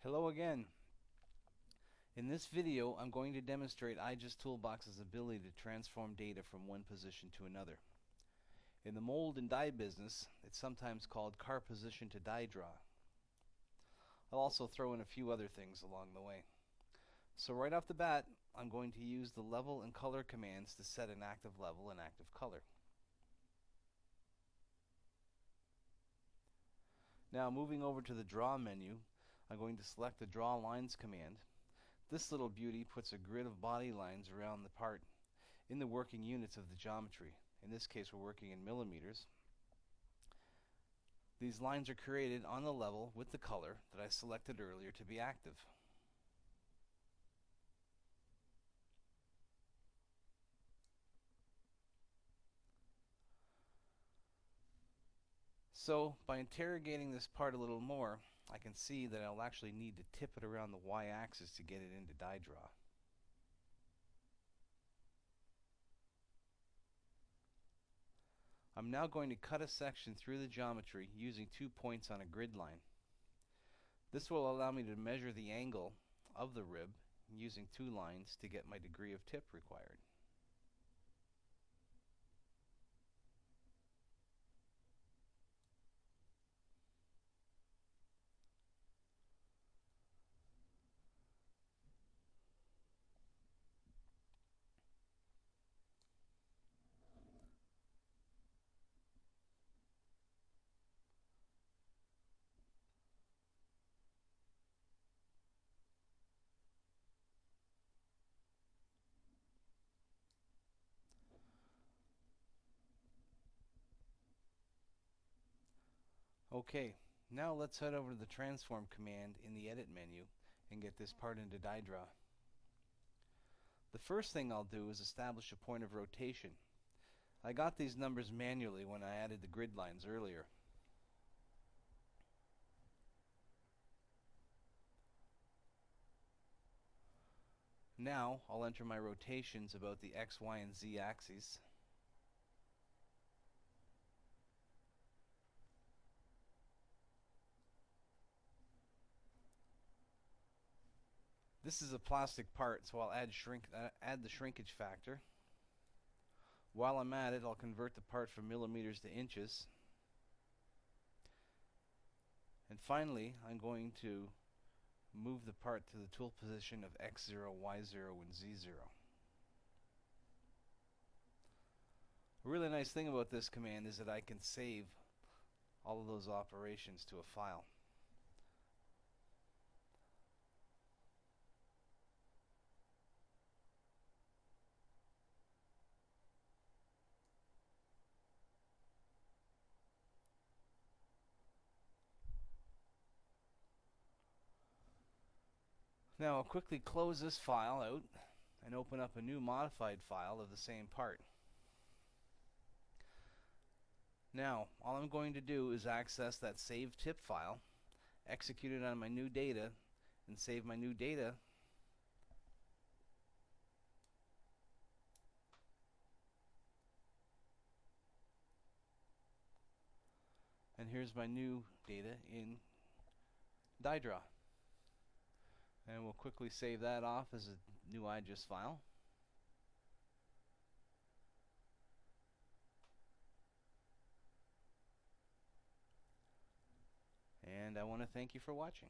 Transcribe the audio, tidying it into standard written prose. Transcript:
Hello again. In this video, I'm going to demonstrate Iges Toolbox's ability to transform data from one position to another. In the mold and die business, it's sometimes called car position to die draw. I'll also throw in a few other things along the way. So right off the bat, I'm going to use the level and color commands to set an active level and active color. Now moving over to the draw menu, I'm going to select the draw lines command. This little beauty puts a grid of body lines around the part in the working units of the geometry. In this case, we're working in millimeters. These lines are created on the level with the color that I selected earlier to be active. So by interrogating this part a little more, I can see that I'll actually need to tip it around the y-axis to get it into die draw. I'm now going to cut a section through the geometry using 2 points on a grid line. This will allow me to measure the angle of the rib using 2 lines to get my degree of tip required. Okay, now let's head over to the transform command in the edit menu and get this part into die draw. The first thing I'll do is establish a point of rotation. I got these numbers manually when I added the grid lines earlier. Now I'll enter my rotations about the X, Y, and Z axes. This is a plastic part, so I'll add the shrinkage factor. While I'm at it, I'll convert the part from millimeters to inches. And finally, I'm going to move the part to the tool position of X0, Y0, and Z0. A really nice thing about this command is that I can save all of those operations to a file. Now I'll quickly close this file out and open up a new modified file of the same part. Now all I'm going to do is access that save tip file, execute it on my new data, and save my new data. And here's my new data in die draw. And we'll quickly save that off as a new Iges file. And I want to thank you for watching.